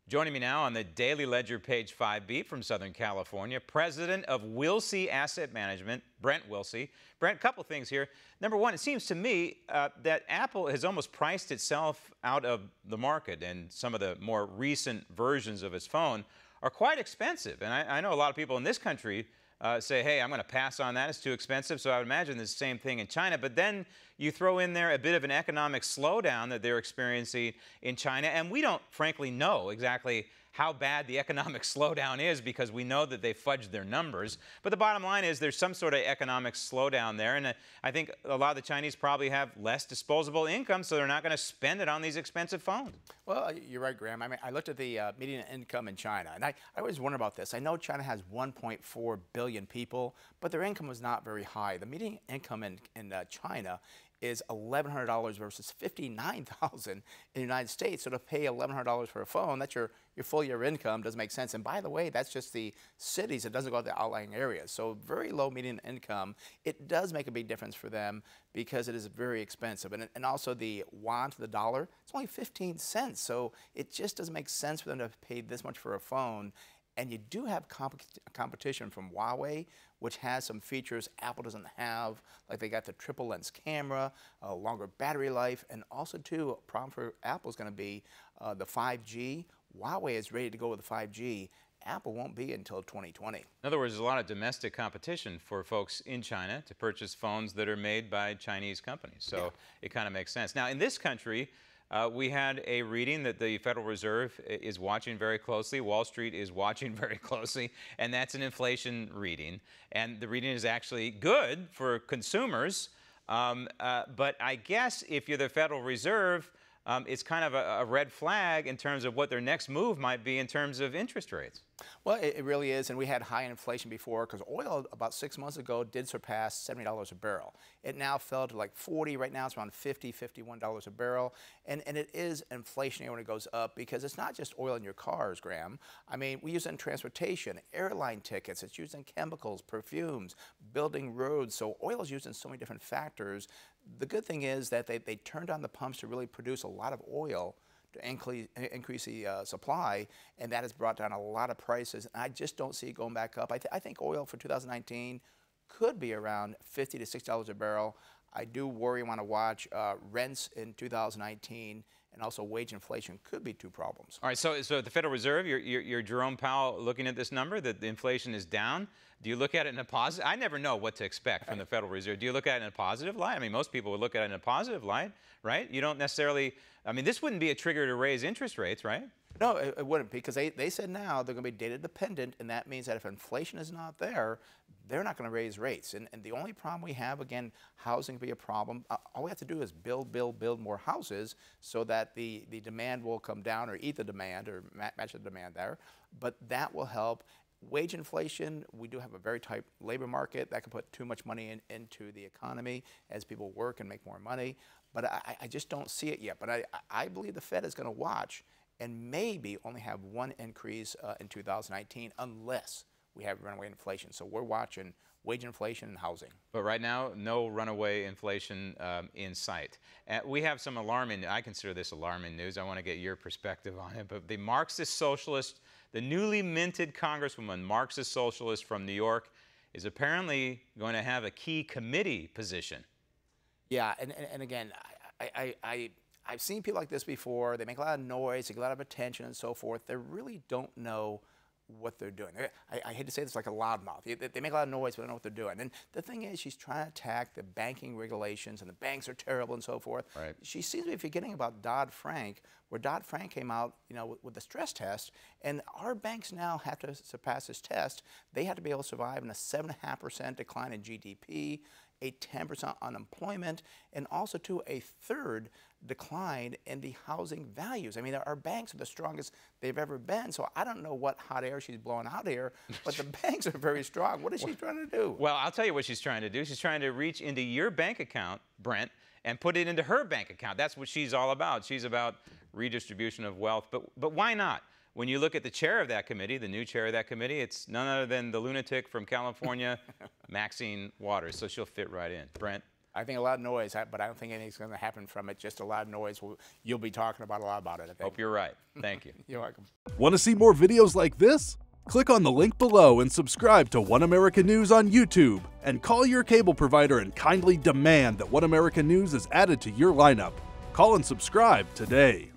Joining me now on the Daily Ledger page 5 beat from Southern California, president of Wilsey Asset Management, Brent Wilsey. Brent, a couple things here. Number one, it seems to me that Apple has almost priced itself out of the market, and some of the more recent versions of its phone are quite expensive. And I know a lot of people in this country say, hey, I'm going to pass on that, it's too expensive. So I would imagine the same thing in China. But then you throw in there a bit of an economic slowdown that they're experiencing in China. And we don't, frankly, know exactly how bad the economic slowdown is because we know that they fudged their numbers. But the bottom line is there's some sort of economic slowdown there. And I think a lot of the Chinese probably have less disposable income, so they're not going to spend it on these expensive phones. Well, you're right, Graham. I mean, I looked at the median income in China, and I always wonder about this. I know China has 1.4 billion people, but their income was not very high. The median income in China is $1,100 versus $59,000 in the United States. So to pay $1,100 for a phone, that's your full year income, doesn't make sense. And by the way, that's just the cities. It doesn't go to the outlying areas. So very low median income. It does make a big difference for them because it is very expensive. And also the yuan to the dollar, it's only 15 cents. So it just doesn't make sense for them to pay this much for a phone. And you do have competition from Huawei, which has some features Apple doesn't have, like they got the triple lens camera, a longer battery life, and also too, a problem for Apple is going to be the 5G. Huawei is ready to go with the 5G. Apple won't be until 2020. In other words, there's a lot of domestic competition for folks in China to purchase phones that are made by Chinese companies. So yeah, it kind of makes sense. Now, in this country, we had a reading that the Federal Reserve is watching very closely. Wall Street is watching very closely, and that's an inflation reading. And the reading is actually good for consumers. But I guess if you're the Federal Reserve, it's kind of a red flag in terms of what their next move might be in terms of interest rates. Well, it really is, and we had high inflation before because oil about 6 months ago did surpass $70 a barrel. It now fell to like 40. Right now it's around $50, $51 a barrel, and it is inflationary when it goes up because it's not just oil in your cars, Graham. I mean, we use it in transportation, airline tickets, it's used in chemicals, perfumes, building roads, so oil is used in so many different factors. The good thing is that they turned on the pumps to really produce a lot of oil to increase the supply, and that has brought down a lot of prices. And I just don't see it going back up. I think oil for 2019 could be around $50 to $60 a barrel. I do worry and want to watch rents in 2019, and also wage inflation could be two problems. All right, so the Federal Reserve, you're Jerome Powell looking at this number, that the inflation is down. Do you look at it in a positive? I never know what to expect from the Federal Reserve. Do you look at it in a positive light? I mean, most people would look at it in a positive light, right? You don't necessarily, I mean, this wouldn't be a trigger to raise interest rates, right? No, it wouldn't, because they said now they're going to be data dependent, and that means that if inflation is not there, they're not going to raise rates. And the only problem we have, again, housing can be a problem. All we have to do is build more houses so that the demand will come down or eat the demand or match the demand there. But that will help. Wage inflation, we do have a very tight labor market that can put too much money into the economy as people work and make more money. But I just don't see it yet. But I believe the Fed is going to watch and maybe only have one increase in 2019 unless we have runaway inflation. So we're watching wage inflation and housing. But right now, no runaway inflation in sight. We have some alarming, I consider this alarming news. I want to get your perspective on it. But the Marxist socialist, the newly minted Congresswoman, Marxist socialist from New York, is apparently going to have a key committee position. Yeah, and again, I've seen people like this before. They make a lot of noise, they get a lot of attention and so forth. They really don't know what they're doing. I hate to say this like a loudmouth. They make a lot of noise, but I don't know what they're doing. And the thing is, she's trying to attack the banking regulations, and the banks are terrible and so forth. Right. She seems to be forgetting about Dodd-Frank, where Dodd-Frank came out, you know, with the stress test, and our banks now have to surpass this test. They have to be able to survive in a 7.5% decline in GDP, a 10% unemployment, and also to a third decline in the housing values. I mean, our banks are the strongest they've ever been, so I don't know what hot air she's blowing out here, but the banks are very strong. What is she trying to do? Well, I'll tell you what she's trying to do. She's trying to reach into your bank account, Brent, and put it into her bank account. That's what she's all about. She's about redistribution of wealth. But why not? When you look at the chair of that committee, the new chair of that committee, it's none other than the lunatic from California, Maxine Waters. So she'll fit right in. Brent? I think a lot of noise, but I don't think anything's going to happen from it. Just a lot of noise. You'll be talking about a lot about it, I think. Hope you're right. Thank you. You're welcome. Want to see more videos like this? Click on the link below and subscribe to One America News on YouTube. And call your cable provider and kindly demand that One America News is added to your lineup. Call and subscribe today.